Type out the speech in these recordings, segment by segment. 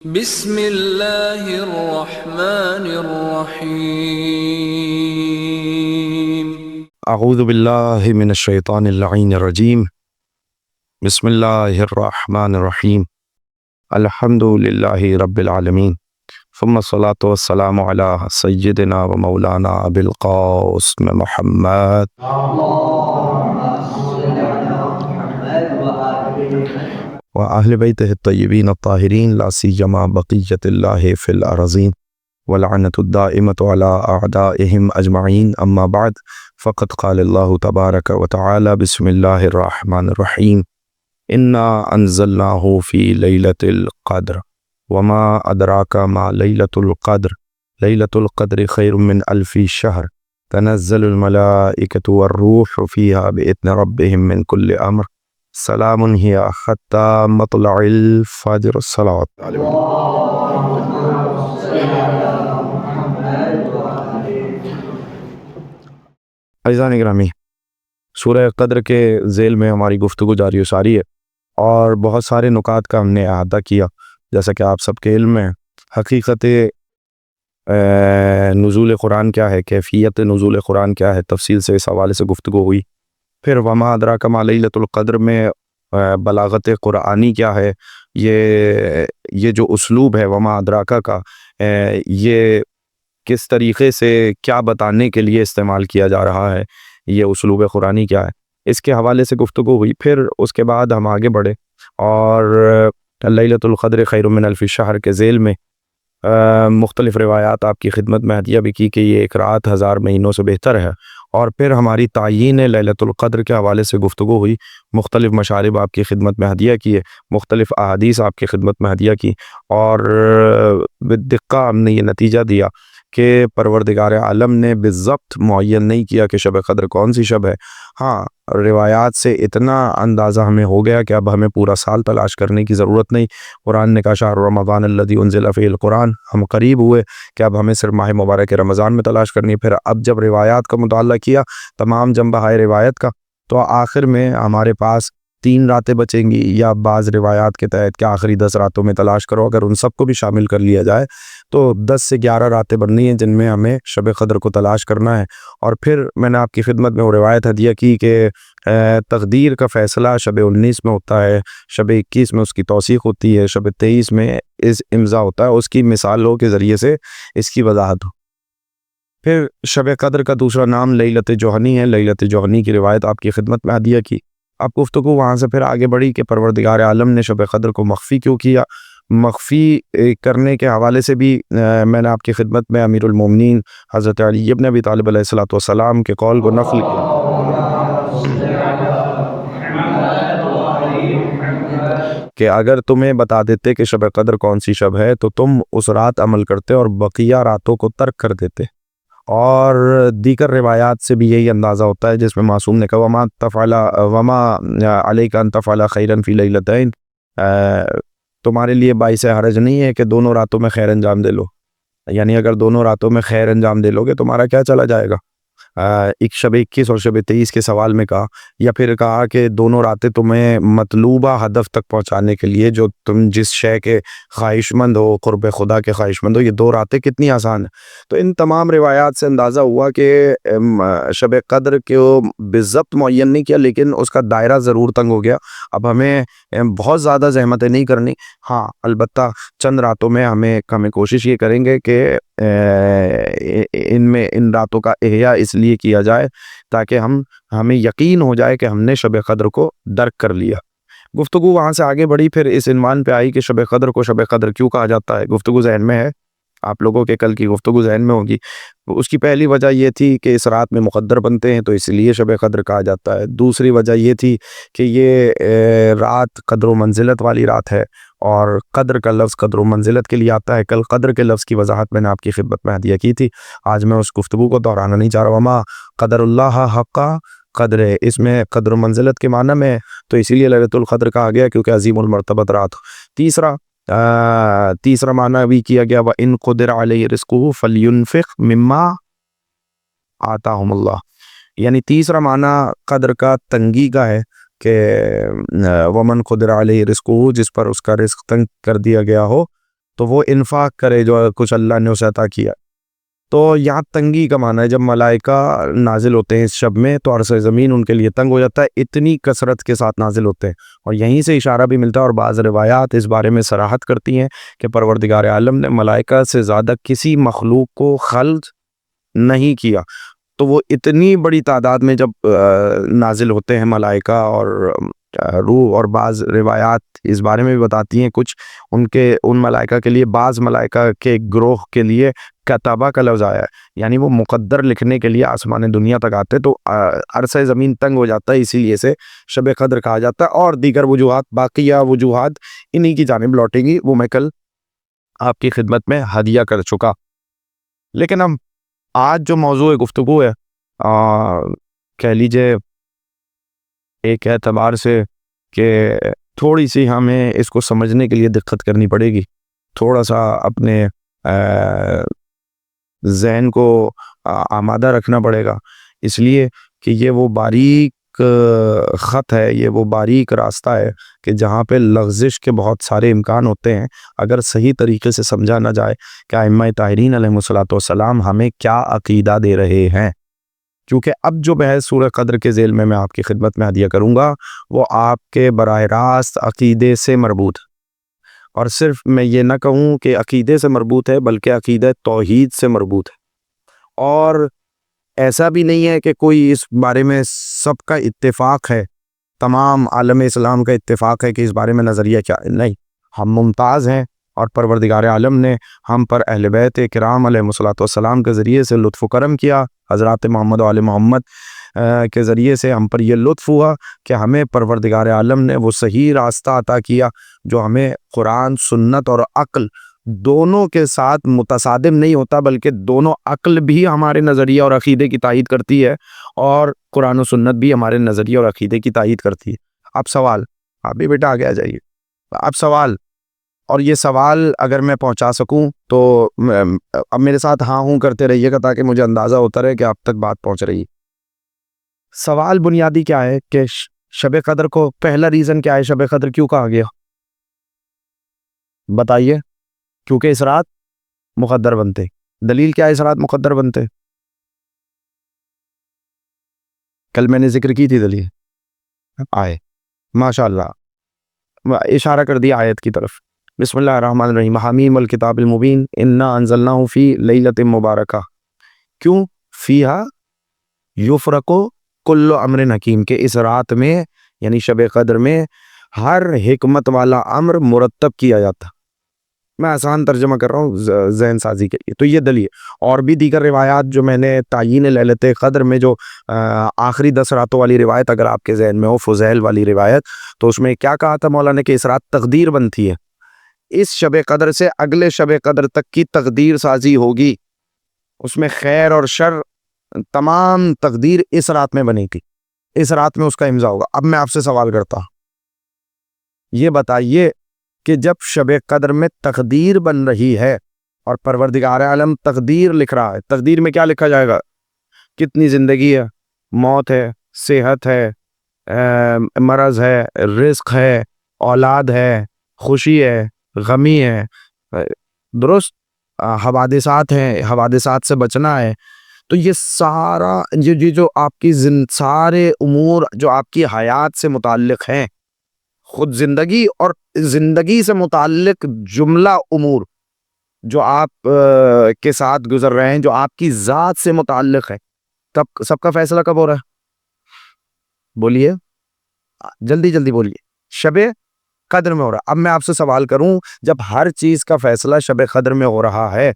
بسم اللہ الرحمن الرحیم۔ اعوذ باللہ من الشیطان اللعین الرجیم۔ بسم اللہ الرحمن الرحیم۔ الحمد للہ رب العالمین، ثم الصلاة والسلام علی سیدنا و مولانا ابی القاسم محمد و اہل بیتہ الطیبین الطاہرین، لا سیما بقیۃ اللہ فی الارضین ولعنت الدائمۃ علی اعدائہم اجمعین، اما بعد فقد قال اللہ تبارک و تعالی بسم اللہ الرحمن الرحیم، انا انزلناہ فی لیلۃ القدر وما ادراک ما لیلۃ القدر، لیلۃ القدر خیر من الف شہر، تنزل الملائکۃ والروح فیہا بإذن ربہم من کل امر، سلام ہی حتی مطلع الفجر، الصلاۃ علیہ عزیزان گرامی۔ سورہ قدر کے ذیل میں ہماری گفتگو جاری و ساری ہے، اور بہت سارے نکات کا ہم نے احاطہ کیا۔ جیسا کہ آپ سب کے علم میں، حقیقت نزول قرآن کیا ہے، کیفیت نزول قرآن کیا ہے، تفصیل سے اس حوالے سے گفتگو ہوئی۔ پھر وما ادراک ما لیلۃ القدر میں بلاغت قرآنی کیا ہے، یہ جو اسلوب ہے وما ادراکہ کا، یہ کس طریقے سے کیا بتانے کے لیے استعمال کیا جا رہا ہے، یہ اسلوب قرآنی کیا ہے، اس کے حوالے سے گفتگو ہوئی۔ پھر اس کے بعد ہم آگے بڑھے اور لیلۃ القدر خیر من الف شہر کے ذیل میں مختلف روایات آپ کی خدمت میں ہدیہ بھی کی کہ یہ ایک رات 1000 مہینوں سے بہتر ہے، اور پھر ہماری تعیین لیلۃ القدر کے حوالے سے گفتگو ہوئی۔ مختلف مشارب آپ کی خدمت میں ہدیہ کیے، مختلف احادیث آپ کی خدمت میں ہدیہ کی، اور بدقہ ہم نے یہ نتیجہ دیا کہ پروردگار عالم نے بالضبط معین نہیں کیا کہ شب قدر کون سی شب ہے۔ ہاں، روایات سے اتنا اندازہ ہمیں ہو گیا کہ اب ہمیں پورا سال تلاش کرنے کی ضرورت نہیں۔ قرآن نے کہا شہر رمضان الذی انزل فیہ القرآن، ہم قریب ہوئے کہ اب ہمیں صرف ماہ مبارک رمضان میں تلاش کرنی ہے۔ پھر اب جب روایات کا مطالعہ کیا، تمام جنبہ روایت کا، تو آخر میں ہمارے پاس 3 راتیں بچیں گی، یا بعض روایات کے تحت کہ آخری 10 راتوں میں تلاش کرو۔ اگر ان سب کو بھی شامل کر لیا جائے تو 10 سے 11 راتیں بننی ہیں جن میں ہمیں شب قدر کو تلاش کرنا ہے۔ اور پھر میں نے آپ کی خدمت میں وہ روایت ہدیہ کی کہ تقدیر کا فیصلہ شب 19 میں ہوتا ہے، شب 21 میں اس کی توثیق ہوتی ہے، شب 23 میں اس امضا ہوتا ہے، اس کی مثالوں کے ذریعے سے اس کی وضاحت ہو۔ پھر شب قدر کا دوسرا نام لیلۃ جوہنی ہے، لیلۃ جوہنی کی روایت آپ کی خدمت میں ہدیہ کی۔ اب گفتگو وہاں سے پھر آگے بڑھی کہ پروردگار عالم نے شب قدر کو مخفی کیوں کیا۔ مخفی کرنے کے حوالے سے بھی میں نے آپ کی خدمت میں امیر المومنین حضرت علی ابن ابی طالب علیہ الصلوۃ والسلام کے قول کو نقل کیا کہ اگر تمہیں بتا دیتے کہ شب قدر کون سی شب ہے تو تم اس رات عمل کرتے اور بقیہ راتوں کو ترک کر دیتے۔ اور دیگر روایات سے بھی یہی اندازہ ہوتا ہے جس میں معصوم نے کہا وما علیک ان تفعل خیرا فی لیلتین، تمہارے لیے باعث حرج نہیں ہے کہ دونوں راتوں میں خیر انجام دے لو، یعنی اگر دونوں راتوں میں خیر انجام دے لو گے تمہارا کیا چلا جائے گا۔ ایک شب 21 اور شب 23 کے سوال میں کہا، یا پھر کہا کہ دونوں راتیں تمہیں مطلوبہ ہدف تک پہنچانے کے لیے، جو تم جس شے کے خواہش مند ہو، قرب خدا کے خواہش مند ہو، یہ 2 راتیں کتنی آسان ہیں۔ تو ان تمام روایات سے اندازہ ہوا کہ شب قدر کو بالضبط معین نہیں کیا، لیکن اس کا دائرہ ضرور تنگ ہو گیا۔ اب ہمیں بہت زیادہ زحمتیں نہیں کرنی، ہاں البتہ چند راتوں میں ہمیں کوشش یہ کریں گے کہ ان راتوں کا احیاء اس لیے کیا جائے تاکہ ہمیں یقین ہو جائے کہ ہم نے شب قدر کو درک کر لیا۔ گفتگو وہاں سے آگے بڑھی، پھر اس عنوان پہ آئی کہ شب قدر کو شب قدر کیوں کہا جاتا ہے۔ گفتگو ذہن میں ہے، آپ لوگوں کے کل کی گفتگو ذہن میں ہوگی۔ اس کی پہلی وجہ یہ تھی کہ اس رات میں مقدر بنتے ہیں تو اس لیے شب قدر کہا جاتا ہے۔ دوسری وجہ یہ تھی کہ یہ رات قدر و منزلت والی رات ہے، اور قدر کا لفظ قدر و منزلت کے لیے آتا ہے۔ کل قدر کے لفظ کی وضاحت میں نے آپ کی خدمت میں ہدیہ کی تھی، آج میں اس گفتگو کو دہرانا نہیں چاہ رہا۔ وما قدر اللہ حق قدر ہے، اس میں قدر و منزلت کے معنی میں، تو اسی لیے لیلۃ القدر کہا گیا کیونکہ عظیم المرتبت رات۔ تیسرا معنی بھی کیا گیا وَإِن قُدِرَ عَلَيْهِ رِزْقُهُ فَلْيُنْفِقْ مِمَّا آتَاهُمُ اللَّهُ، یعنی تیسرا معنی قدر کا تنگی کا ہے کہ وَمَنْ قُدِرَ عَلَيْهِ رِزْقُهُ، جس پر اس کا رزق تنگ کر دیا گیا ہو تو وہ انفاق کرے جو کچھ اللہ نے اسے عطا کیا۔ تو یہاں تنگی کا معنی ہے، جب ملائکہ نازل ہوتے ہیں اس شب میں تو عرصہ زمین ان کے لیے تنگ ہو جاتا ہے، اتنی کثرت کے ساتھ نازل ہوتے ہیں۔ اور یہیں سے اشارہ بھی ملتا ہے، اور بعض روایات اس بارے میں صراحت کرتی ہیں کہ پروردگار عالم نے ملائکہ سے زیادہ کسی مخلوق کو خلق نہیں کیا۔ تو وہ اتنی بڑی تعداد میں جب نازل ہوتے ہیں ملائکہ اور روح، اور بعض روایات اس بارے میں بھی بتاتی ہیں کچھ ان ملائکہ کے لیے، بعض ملائکہ کے گروہ کے لیے کتابہ کا لفظ آیا ہے، یعنی وہ مقدر لکھنے کے لیے آسمان دنیا تک آتے، تو عرصہ زمین تنگ ہو جاتا ہے، اسی لیے سے شب قدر کہا جاتا ہے۔ اور دیگر وجوہات، باقیہ وجوہات انہی کی جانب لوٹیں گی، وہ میں کل آپ کی خدمت میں ہدیہ کر چکا۔ لیکن ہم آج جو موضوع گفتگو ہے، کہہ لیجئے ایک اعتبار سے کہ تھوڑی سی ہمیں اس کو سمجھنے کے لیے دقت کرنی پڑے گی، تھوڑا سا اپنے ذہن کو آمادہ رکھنا پڑے گا، اس لیے کہ یہ وہ باریک خط ہے، یہ وہ باریک راستہ ہے کہ جہاں پہ لغزش کے بہت سارے امکان ہوتے ہیں اگر صحیح طریقے سے سمجھا نہ جائے کہ ائمہ طاہرین علیہم السلام ہمیں کیا عقیدہ دے رہے ہیں۔ کیونکہ اب جو بحث سورہ قدر کے ذیل میں آپ کی خدمت میں ہدیہ کروں گا وہ آپ کے براہ راست عقیدے سے مربوط، اور صرف میں یہ نہ کہوں کہ عقیدے سے مربوط ہے بلکہ عقیدہ توحید سے مربوط ہے۔ اور ایسا بھی نہیں ہے کہ کوئی اس بارے میں سب کا اتفاق ہے، تمام عالم اسلام کا اتفاق ہے کہ اس بارے میں نظریہ کیا ہے، نہیں، ہم ممتاز ہیں، اور پروردگار عالم نے ہم پر اہل بیت کرام علیہ السلام کے ذریعے سے لطف و کرم کیا، حضرات محمد و آل محمد کے ذریعے سے ہم پر یہ لطف ہوا کہ ہمیں پروردگار عالم نے وہ صحیح راستہ عطا کیا جو ہمیں قرآن، سنت اور عقل دونوں کے ساتھ متصادم نہیں ہوتا، بلکہ دونوں، عقل بھی ہمارے نظریہ اور عقیدے کی تائید کرتی ہے اور قرآن و سنت بھی ہمارے نظریہ اور عقیدے کی تائید کرتی ہے۔ اب سوال، آپ بھی بیٹا آگے آ جائیے، اب سوال، اور یہ سوال اگر میں پہنچا سکوں تو اب میرے ساتھ ہاں ہوں کرتے رہیے گا تاکہ مجھے اندازہ ہوتا رہے کہ آپ تک بات پہنچ رہی ہے۔ سوال بنیادی کیا ہے کہ شب قدر کو، پہلا ریزن کیا ہے شب قدر کیوں کہا گیا؟ بتائیے۔ کیونکہ اس رات مقدر بنتے۔ دلیل کیا ہے اس رات مقدر بنتے؟ کل میں نے ذکر کی تھی دلیل، آئے ماشاءاللہ اشارہ کر دیا آیت کی طرف۔ بسم اللہ الرحمن الرحیم، حامیم الکتاب المبین انا انزلناہ فی لیلۃ مبارکہ، کیوں؟ فیہا یفرق کل امر حکیم، کہ اس رات میں یعنی شب قدر میں ہر حکمت والا امر مرتب کیا جاتا۔ میں آسان ترجمہ کر رہا ہوں ذہن سازی کے لیے، تو یہ دلیل۔ اور بھی دیگر روایات جو میں نے تعیین لیلۃ قدر میں جو آخری 10 راتوں والی روایت اگر آپ کے ذہن میں ہو، فضیل والی روایت، تو اس میں کیا کہا تھا مولانا کہ اس رات تقدیر بنتی ہے، اس شب قدر سے اگلے شب قدر تک کی تقدیر سازی ہوگی، اس میں خیر اور شر تمام تقدیر اس رات میں بنے گی، اس رات میں اس کا امضا ہوگا۔ اب میں آپ سے سوال کرتا ہوں، یہ بتائیے کہ جب شب قدر میں تقدیر بن رہی ہے اور پروردگار عالم تقدیر لکھ رہا ہے، تقدیر میں کیا لکھا جائے گا؟ کتنی زندگی ہے، موت ہے، صحت ہے، مرض ہے، رزق ہے، اولاد ہے، خوشی ہے، غمی ہے، درست، حوادثات ہیں، حوادثات سے بچنا ہے۔ تو یہ سارا جو آپ کی سارے امور جو آپ کی حیات سے متعلق ہیں، خود زندگی اور زندگی سے متعلق جملہ امور جو آپ کے ساتھ گزر رہے ہیں، جو آپ کی ذات سے متعلق ہے، تب سب کا فیصلہ کب ہو رہا ہے؟ بولیے جلدی جلدی بولیے۔ شب قدر میں ہو رہا ہے۔ اب میں آپ سے سوال کروں، جب ہر چیز کا فیصلہ شب قدر میں ہو رہا ہے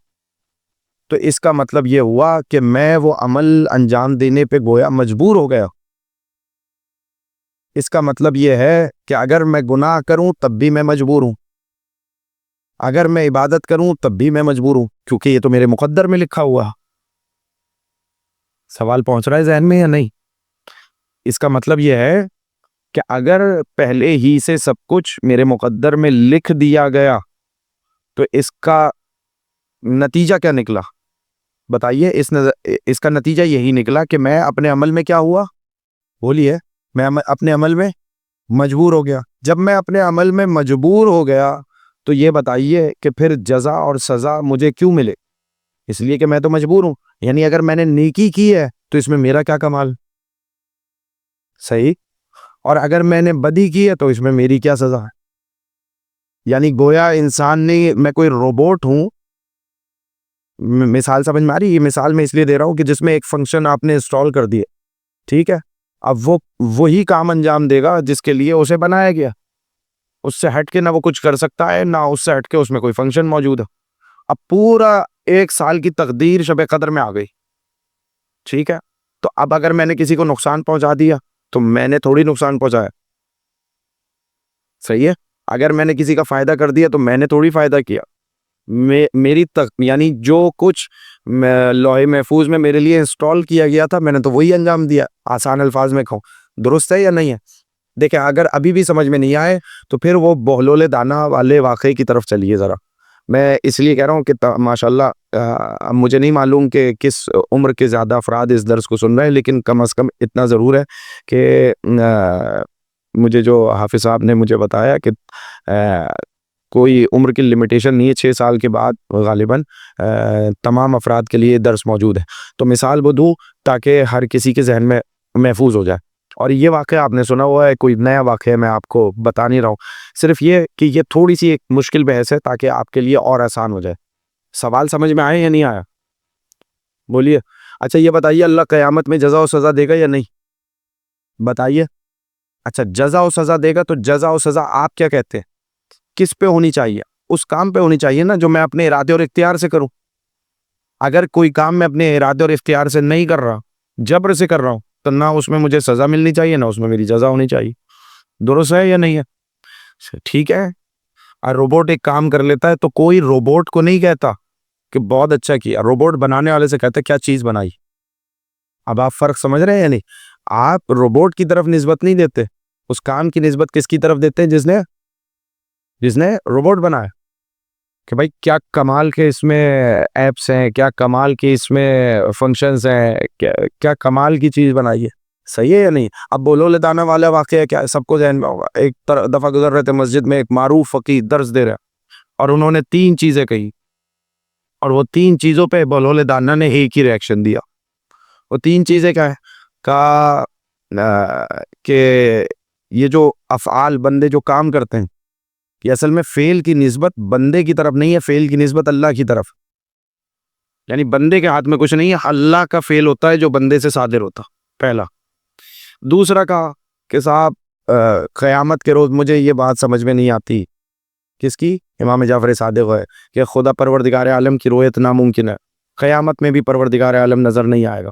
تو اس کا مطلب یہ ہوا کہ میں وہ عمل انجام دینے پہ گویا مجبور ہو گیا۔ اس کا مطلب یہ ہے کہ اگر میں گناہ کروں تب بھی میں مجبور ہوں، اگر میں عبادت کروں تب بھی میں مجبور ہوں، کیونکہ یہ تو میرے مقدر میں لکھا ہوا۔ سوال پہنچ رہا ہے ذہن میں یا نہیں؟ اس کا مطلب یہ ہے کہ اگر پہلے ہی سے سب کچھ میرے مقدر میں لکھ دیا گیا تو اس کا نتیجہ کیا نکلا؟ بتائیے، اس کا نتیجہ یہی نکلا کہ میں اپنے عمل میں کیا ہوا؟ بولیے، میں اپنے عمل میں مجبور ہو گیا۔ جب میں اپنے عمل میں مجبور ہو گیا تو یہ بتائیے کہ پھر جزا اور سزا مجھے کیوں ملے؟ اس لیے کہ میں تو مجبور ہوں. یعنی اگر میں نے نیکی کی ہے تو اس میں میرا کیا کمال؟ صحیح. اور اگر میں نے بدی کی ہے تو اس میں میری کیا سزا ہے؟ یعنی گویا انسان نے، میں کوئی روبوٹ ہوں. مثال سمجھ میں آ رہی؟ یہ مثال میں اس لیے دے رہا ہوں کہ جس میں ایک فنکشن آپ نے انسٹال کر دیے، ٹھیک ہے، اب وہ وہی کام انجام دے گا جس کے لیے اسے بنایا گیا. اس سے ہٹ کے نہ وہ کچھ کر سکتا ہے، نہ اس سے ہٹ کے اس میں کوئی فنکشن موجود ہے. اب پورا 1 سال کی تقدیر شب قدر میں آ گئی، ٹھیک ہے. تو اب اگر میں نے کسی کو نقصان پہنچا دیا تو میں نے تھوڑی نقصان پہنچایا، صحیح ہے. اگر میں نے کسی کا فائدہ کر دیا تو میں نے تھوڑی فائدہ کیا. میری یعنی جو کچھ لوح محفوظ میں میرے لیے انسٹال کیا گیا تھا میں نے تو وہی انجام دیا. آسان الفاظ میں کہوں، درست ہے یا نہیں ہے؟ دیکھیں، اگر ابھی بھی سمجھ میں نہیں آئے تو پھر وہ بہلول دانہ والے واقعے کی طرف چلیے ذرا. میں اس لیے کہہ رہا ہوں کہ ماشاءاللہ مجھے نہیں معلوم کہ کس عمر کے زیادہ افراد اس درس کو سن رہے ہیں، لیکن کم از کم اتنا ضرور ہے کہ مجھے جو حافظ صاحب نے مجھے بتایا کہ کوئی عمر کی لمیٹیشن نہیں ہے، 6 سال کے بعد غالباً تمام افراد کے لیے درس موجود ہے. تو مثال وہ دوں تاکہ ہر کسی کے ذہن میں محفوظ ہو جائے. اور یہ واقعہ آپ نے سنا ہوا ہے، کوئی نیا واقعہ میں آپ کو بتا نہیں رہا ہوں، صرف یہ کہ یہ تھوڑی سی ایک مشکل بحث ہے تاکہ آپ کے لیے اور آسان ہو جائے. سوال سمجھ میں آئے یا نہیں آیا؟ بولیے. اچھا یہ بتائیے، اللہ قیامت میں جزا و سزا دے گا یا نہیں؟ بتائیے. اچھا جزا و سزا دے گا تو جزا و سزا آپ کیا کہتے ہیں کس پہ ہونی چاہیے؟ اس کام پہ ہونی چاہیے نا جو میں اپنے ارادے اور اختیار سے کروں. اگر کوئی کام میں اپنے ارادے اور اختیار سے نہیں کر رہا، جبر سے کر رہا ہوں، تو نہ اس میں مجھے سزا ملنی چاہیے نہ اس میں میری جزا ہونی چاہیے. درست ہے یا نہیں ہے؟ ٹھیک ہے. اور روبوٹ ایک کام کر لیتا ہے تو کوئی روبوٹ کو نہیں کہتا کہ بہت اچھا کیا، روبوٹ بنانے والے سے کہتا ہے کیا چیز بنائی. اب آپ فرق سمجھ رہے ہیں یا نہیں؟ آپ روبوٹ کی طرف نسبت نہیں دیتے، اس کام کی نسبت کس کی طرف دیتے ہیں؟ جس نے روبوٹ بنایا. کہ بھائی کیا کمال کے اس میں ایپس ہیں، کیا کمال کی اس میں فنکشنز ہیں، کیا کمال کی چیز بنائی ہے. صحیح ہے یا نہیں؟ اب بولول دانہ والا واقعہ کیا ہے سب کو ذہن میں ہوگا. ایک دفعہ گزر رہے تھے مسجد میں، ایک معروف فقیہ درس دے رہا اور انہوں نے 3 چیزیں کہی، اور وہ 3 چیزوں پہ بولول دانہ نے ایک ہی ریاکشن دیا. وہ 3 چیزیں کیا ہے؟ کہا کہ یہ جو افعال بندے جو کام کرتے ہیں یہ اصل میں فعل کی نسبت بندے کی طرف نہیں ہے، فعل کی نسبت اللہ کی طرف. یعنی بندے کے ہاتھ میں کچھ نہیں ہے، اللہ کا فعل ہوتا ہے جو بندے سے صادر ہوتا. پہلا. دوسرا کہا کہ صاحب قیامت کے روز مجھے یہ بات سمجھ میں نہیں آتی، کس کی؟ امام جعفر صادق ہے کہ خدا پروردگار عالم کی رؤیت ناممکن ہے، قیامت میں بھی پروردگار عالم نظر نہیں آئے گا.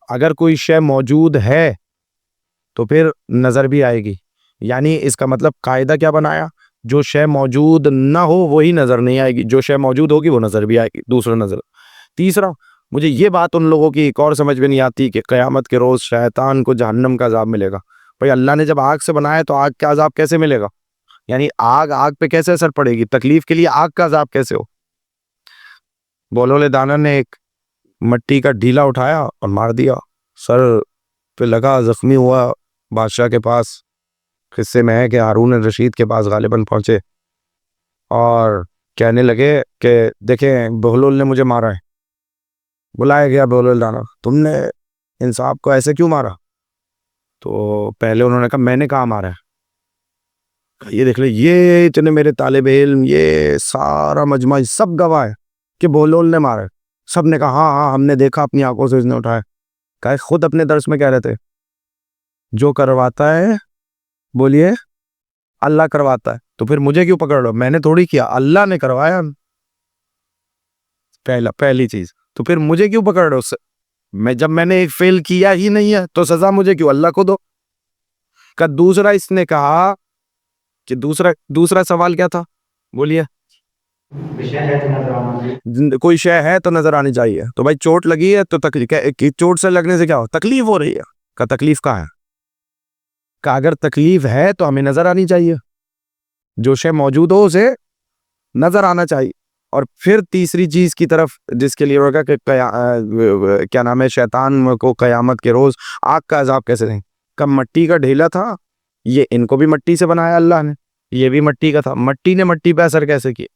اگر کوئی شے موجود ہے تو پھر نظر بھی آئے گی. یعنی اس کا مطلب قاعدہ کیا بنایا؟ جو شے موجود نہ ہو وہی نظر نہیں آئے گی، جو شے موجود ہوگی وہ نظر بھی آئے گی. دوسرا نظر. تیسرا، مجھے یہ بات ان لوگوں کی ایک اور سمجھ میں نہیں آتی کہ قیامت کے روز شیطان کو جہنم کا عذاب ملے گا. بھئی اللہ نے جب آگ سے بنایا تو آگ کا عذاب کیسے ملے گا؟ یعنی آگ پہ کیسے اثر پڑے گی؟ تکلیف کے لیے آگ کا عذاب کیسے ہو؟ بولول دانہ نے ایک مٹی کا ڈھیلا اٹھایا اور مار دیا، سر پہ لگا، زخمی ہوا. بادشاہ کے پاس قصے میں ہے کہ ہارون الرشید کے پاس غالباً پہنچے اور کہنے لگے کہ دیکھیں بہلول نے مجھے مارا ہے. بلایا گیا بہلول دانہ، تم نے انصاف کو ایسے کیوں مارا؟ تو پہلے انہوں نے کہا میں نے کہا مارا ہے. یہ دیکھ لیں، یہ اتنے میرے طالب علم، یہ سارا مجمع سب گواہ ہے کہ بہلول نے مارا ہے. سب نے کہا ہاں ہاں ہم نے دیکھا اپنی آنکھوں سے اس نے اٹھایا. کہا خود اپنے درس میں کہہ رہے تھے جو کرواتا ہے، بولیے، اللہ کرواتا ہے، تو پھر مجھے کیوں پکڑ رہے ہو؟ میں نے تھوڑی کیا، اللہ نے کروایا. پہلی چیز. تو پھر مجھے کیوں پکڑ رہے ہو؟ جب میں نے ایک فعل کیا ہی نہیں ہے تو سزا مجھے کیوں؟ اللہ کو دو. کا دوسرا اس نے کہا کہ دوسرا سوال کیا تھا؟ بولیے. کوئی شے ہے تو نظر آنی چاہیے. تو بھائی چوٹ لگی ہے تو چوٹ سے لگنے سے کیا ہو؟ تکلیف ہو رہی ہے. کا تکلیف کہاں ہے؟ کہ اگر تکلیف ہے تو ہمیں نظر آنی چاہیے، جو شے موجود ہو اسے نظر آنا چاہیے. اور پھر تیسری چیز کی طرف جس کے لیے ہوگا کہ کیا نام ہے، شیطان کو قیامت کے روز آگ کا عذاب کیسے دیں؟ کہ مٹی کا ڈھیلا تھا، یہ ان کو بھی مٹی سے بنایا اللہ نے، یہ بھی مٹی کا تھا، مٹی نے مٹی پہ اثر کیسے کیا؟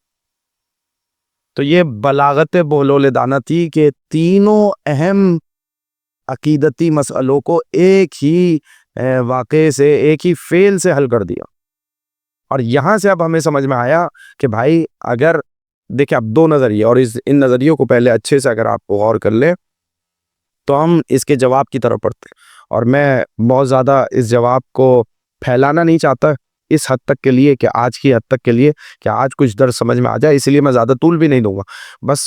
تو یہ بلاغت بہلول دانا تھی کہ تینوں اہم عقیدتی مسئلوں کو ایک ہی واقعے سے، ایک ہی فعل سے حل کر دیا. اور یہاں سے اب ہمیں سمجھ میں آیا کہ بھائی اگر دیکھیں اب دو نظریے، اور ان نظریوں کو پہلے اچھے سے اگر آپ کو غور کر لیں تو ہم اس کے جواب کی طرف پڑھتے ہیں. اور میں بہت زیادہ اس جواب کو پھیلانا نہیں چاہتا اس حد تک کے لیے کہ آج کی حد تک کے لیے کہ آج کچھ درس سمجھ میں آ جائے، اس لیے میں زیادہ طول بھی نہیں دوں گا. بس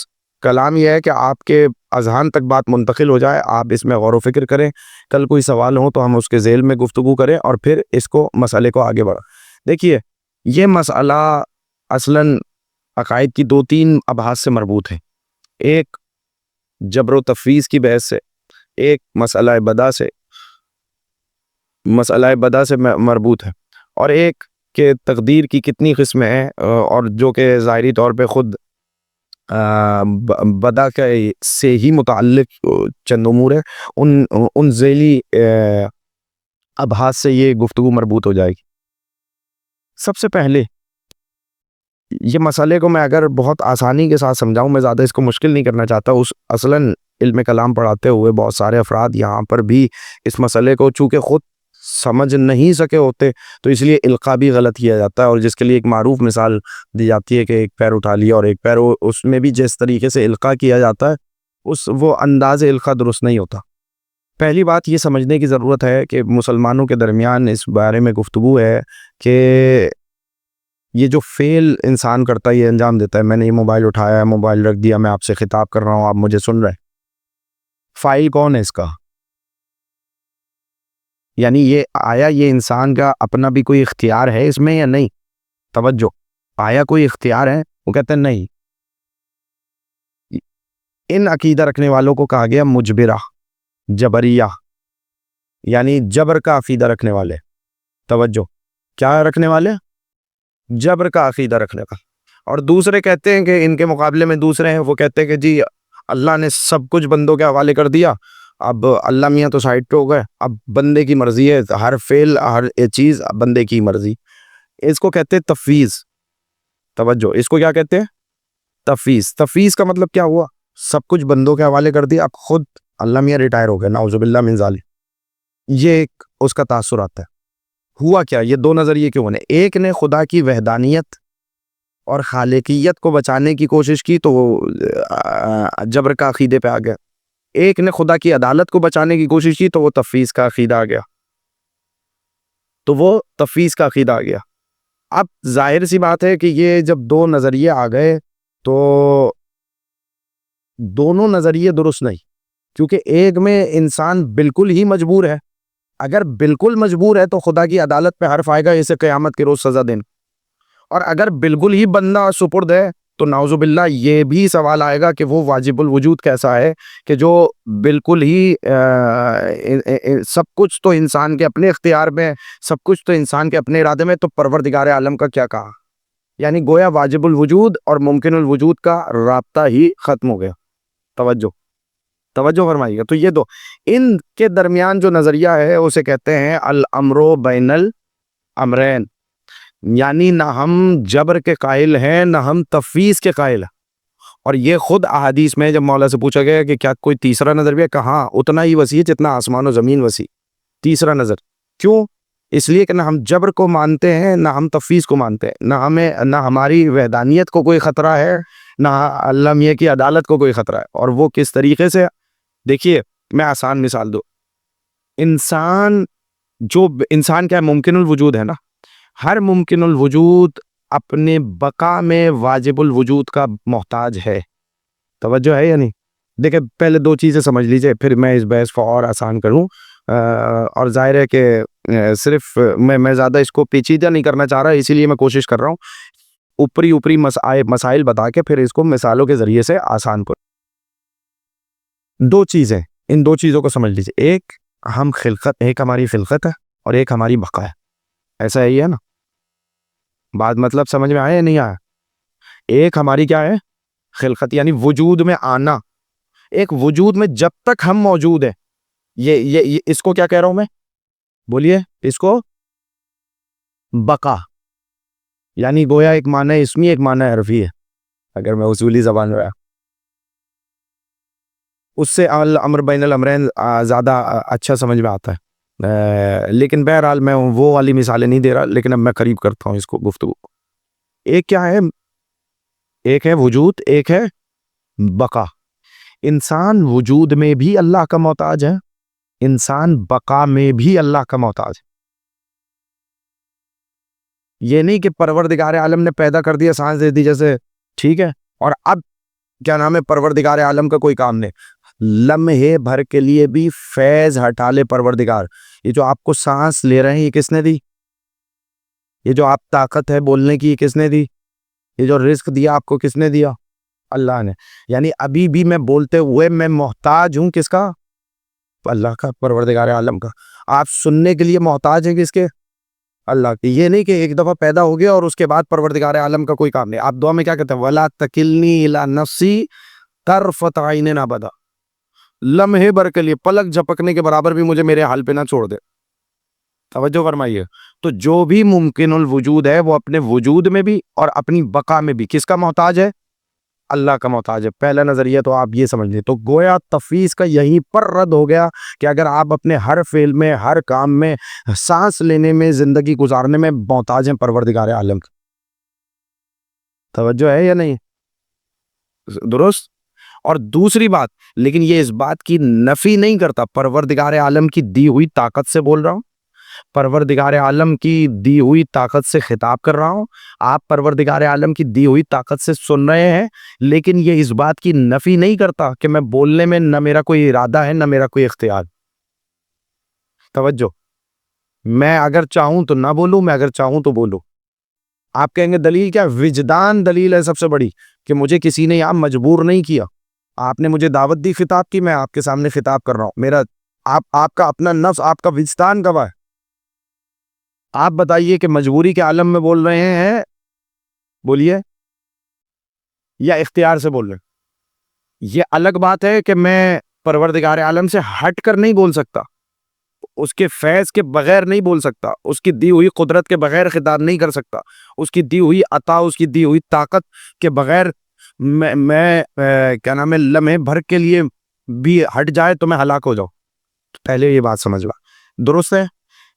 کلام یہ ہے کہ آپ کے اذہان تک بات منتقل ہو جائے، آپ اس میں غور و فکر کریں، کل کوئی سوال ہو تو ہم اس کے ذیل میں گفتگو کریں اور پھر اس کو مسئلے کو آگے بڑھا. دیکھیے یہ مسئلہ اصلاً عقائد کی دو تین ابحاث سے مربوط ہے. ایک جبر و تفویض کی بحث سے، ایک مسئلہ بدع سے مربوط ہے، اور ایک کہ تقدیر کی کتنی قسمیں ہیں، اور جو کہ ظاہری طور پہ خود بدع سے ہی متعلق چند امور ہے. ان ذیلی ابحاث سے یہ گفتگو مربوط ہو جائے گی. سب سے پہلے یہ مسئلے کو میں اگر بہت آسانی کے ساتھ سمجھاؤں، میں زیادہ اس کو مشکل نہیں کرنا چاہتا. اصلاً علم کلام پڑھاتے ہوئے بہت سارے افراد یہاں پر بھی اس مسئلے کو چونکہ خود سمجھ نہیں سکے ہوتے تو اس لیے القاء بھی غلط کیا جاتا ہے، اور جس کے لیے ایک معروف مثال دی جاتی ہے کہ ایک پیر اٹھا لیا اور ایک پیر، اس میں بھی جس طریقے سے القاء کیا جاتا ہے وہ انداز القاء درست نہیں ہوتا. پہلی بات یہ سمجھنے کی ضرورت ہے کہ مسلمانوں کے درمیان اس بارے میں گفتگو ہے کہ یہ جو فعل انسان کرتا ہے، یہ انجام دیتا ہے. میں نے یہ موبائل اٹھایا ہے، موبائل رکھ دیا، میں آپ سے خطاب کر رہا ہوں، آپ مجھے سن رہے ہیں. فاعل کون ہے اس کا؟ یعنی یہ انسان کا اپنا بھی کوئی اختیار ہے اس میں یا نہیں؟ توجہ، آیا کوئی اختیار ہے؟ وہ کہتے ہیں نہیں. ان عقیدہ رکھنے والوں کو کہا گیا مجبرہ، جبریہ، یعنی جبر کا عقیدہ رکھنے والے. توجہ، کیا رکھنے والے؟ جبر کا عقیدہ رکھنے کا. اور دوسرے کہتے ہیں کہ ان کے مقابلے میں دوسرے ہیں، وہ کہتے ہیں کہ جی اللہ نے سب کچھ بندوں کے حوالے کر دیا، اب اللہ میاں تو سائڈ پہ ہو گئے، اب بندے کی مرضی ہے، ہر فعل ہر چیز بندے کی مرضی. اس کو کہتے ہیں تفویض. توجہ، اس کو کیا کہتے ہیں؟ تفویض. تفویض کا مطلب کیا ہوا؟ سب کچھ بندوں کے حوالے کر دیا، اب خود اللہ میاں ریٹائر ہو گئے، نعوذ باللہ من ذالک. یہ ایک اس کا تاثر آتا ہے. ہوا کیا؟ یہ دو نظریے کیوں بنے؟ ایک نے خدا کی وحدانیت اور خالقیت کو بچانے کی کوشش کی تو وہ جبر کا عقیدے پہ آ گیا. ایک نے خدا کی عدالت کو بچانے کی کوشش کی تو وہ تفویض کا عقیدہ آ گیا. اب ظاہر سی بات ہے کہ یہ جب دو نظریے آ گئے تو دونوں نظریے درست نہیں، کیونکہ ایک میں انسان بالکل ہی مجبور ہے. اگر بالکل مجبور ہے تو خدا کی عدالت پہ حرف آئے گا اسے قیامت کے روز سزا دینا، اور اگر بالکل ہی بندہ سپرد ہے تو نعوذ باللہ یہ بھی سوال آئے گا کہ وہ واجب الوجود کیسا ہے کہ جو بالکل ہی سب کچھ تو انسان کے اپنے اختیار میں، سب کچھ تو انسان کے اپنے ارادے میں، تو پروردگار عالم کا کیا کہا؟ یعنی گویا واجب الوجود اور ممکن الوجود کا رابطہ ہی ختم ہو گیا. توجہ فرمائیے گا. تو یہ دو، ان کے درمیان جو نظریہ ہے اسے کہتے ہیں الامر بین الامرین، یعنی نہ ہم جبر کے قائل ہیں نہ ہم تفویض کے قائل ہیں. اور یہ خود احادیث میں جب مولا سے پوچھا گیا کہ کیا کوئی تیسرا نظر بھی ہے، کہاں اتنا ہی وسیع جتنا آسمان و زمین وسیع. تیسرا نظر کیوں؟ اس لیے کہ نہ ہم جبر کو مانتے ہیں نہ ہم تفویض کو مانتے ہیں، نہ ہماری وحدانیت کو کوئی خطرہ ہے نہ اللہ میاں کی عدالت کو کوئی خطرہ ہے. اور وہ کس طریقے سے؟ دیکھیے میں آسان مثال دوں. انسان کیا ممکن الوجود ہے نا، ہر ممکن الوجود اپنے بقا میں واجب الوجود کا محتاج ہے. توجہ ہے یا نہیں؟ دیکھیں پہلے دو چیزیں سمجھ لیجئے، پھر میں اس بحث کو اور آسان کروں. اور ظاہر ہے کہ صرف میں زیادہ اس کو پیچیدہ نہیں کرنا چاہ رہا، اسی لیے میں کوشش کر رہا ہوں اوپری مسائل بتا کے پھر اس کو مثالوں کے ذریعے سے آسان کروں. دو چیزیں، ان دو چیزوں کو سمجھ لیجئے. ایک ہماری خلقت ہے اور ایک ہماری بقا ہے. ایسا ہی ہے نا؟ بات مطلب سمجھ میں آیا یا نہیں آیا؟ ایک ہماری کیا ہے؟ خلقت، یعنی وجود میں آنا. ایک وجود میں جب تک ہم موجود ہیں، یہ اس کو کیا کہہ رہا ہوں میں؟ بولیے اس کو بقا. یعنی گویا ایک معنی اسمی ایک معنی حرفی ہے اگر میں اصولی زبان میں، اس سے الامر بین الامرین زیادہ اچھا سمجھ میں آتا ہے، لیکن بہرحال میں وہ والی مثالیں نہیں دے رہا، لیکن اب میں قریب کرتا ہوں اس کو گفتگو۔ ایک کیا ہے؟ ایک ہے وجود، ایک ہے بقا۔ انسان وجود میں بھی اللہ کا محتاج ہے، انسان بقا میں بھی اللہ کا محتاج ہے۔ یہ نہیں کہ پروردگار عالم نے پیدا کر دیا، سانس دے دی جیسے، ٹھیک ہے، اور اب کیا نام ہے پروردگار عالم کا کوئی کام نہیں، لمحے بھر کے لیے بھی فیض ہٹا لے پروردگار۔ یہ جو آپ کو سانس لے رہے ہیں یہ کس نے دی؟ یہ جو آپ طاقت ہے بولنے کی یہ کس نے دی؟ یہ جو رزق دیا آپ کو کس نے دیا؟ اللہ نے۔ یعنی ابھی بھی میں بولتے ہوئے میں محتاج ہوں کس کا؟ اللہ کا، پروردگار عالم کا۔ آپ سننے کے لیے محتاج ہیں کس کے؟ اللہ کی۔ یہ نہیں کہ ایک دفعہ پیدا ہو گیا اور اس کے بعد پروردگار عالم کا کوئی کام نہیں۔ آپ دعا میں کیا کہتے ہیں؟ وَلَا تَكِلْنِي إِلَىٰ نَفْسِي طَرْفَةَ عَيْنٍ أَبَدًا، لمحے بھر کے لیے، پلک جھپکنے کے برابر بھی مجھے میرے حال پہ نہ چھوڑ دے۔ توجہ فرمائیے۔ تو جو بھی ممکن الوجود ہے وہ اپنے وجود میں بھی اور اپنی بقا میں بھی کس کا محتاج ہے؟ اللہ کا محتاج ہے۔ پہلا نظریہ تو آپ یہ سمجھ لیں۔ تو گویا تفویض کا یہیں پر رد ہو گیا کہ اگر آپ اپنے ہر فعل میں، ہر کام میں، سانس لینے میں، زندگی گزارنے میں محتاج ہیں پروردگار عالم کا۔ توجہ ہے یا نہیں؟ درست۔ اور دوسری بات، لیکن یہ اس بات کی نفی نہیں کرتا، پروردگار عالم کی دی ہوئی طاقت سے بول رہا ہوں، پروردگار عالم کی دی ہوئی طاقت سے خطاب کر رہا ہوں، آپ پروردگار عالم کی دی ہوئی طاقت سے سن رہے ہیں، لیکن یہ اس بات کی نفی نہیں کرتا کہ میں بولنے میں نہ میرا کوئی ارادہ ہے نہ میرا کوئی اختیار۔ توجہ، میں اگر چاہوں تو نہ بولوں، میں اگر چاہوں تو بولوں۔ آپ کہیں گے دلیل کیا؟ وجدان دلیل ہے سب سے بڑی، کہ مجھے کسی نے یہاں مجبور نہیں کیا، آپ نے مجھے دعوت دی، خطاب کی، میں آپ کے سامنے خطاب کر رہا ہوں، میرا آپ کا اپنا نفس، آپ کا وجدان گواہ ہے۔ آپ بتائیے کہ مجبوری کے عالم میں بول رہے ہیں، بولیے، یا اختیار سے بول رہے ہیں؟ یہ الگ بات ہے کہ میں پروردگار عالم سے ہٹ کر نہیں بول سکتا، اس کے فیض کے بغیر نہیں بول سکتا، اس کی دی ہوئی قدرت کے بغیر خطاب نہیں کر سکتا، اس کی دی ہوئی عطا، اس کی دی ہوئی طاقت کے بغیر میں کیا نام ہے لمحے بھر کے لیے بھی ہٹ جائے تو میں ہلاک ہو جاؤں۔ پہلے یہ بات سمجھ لو، درست ہے؟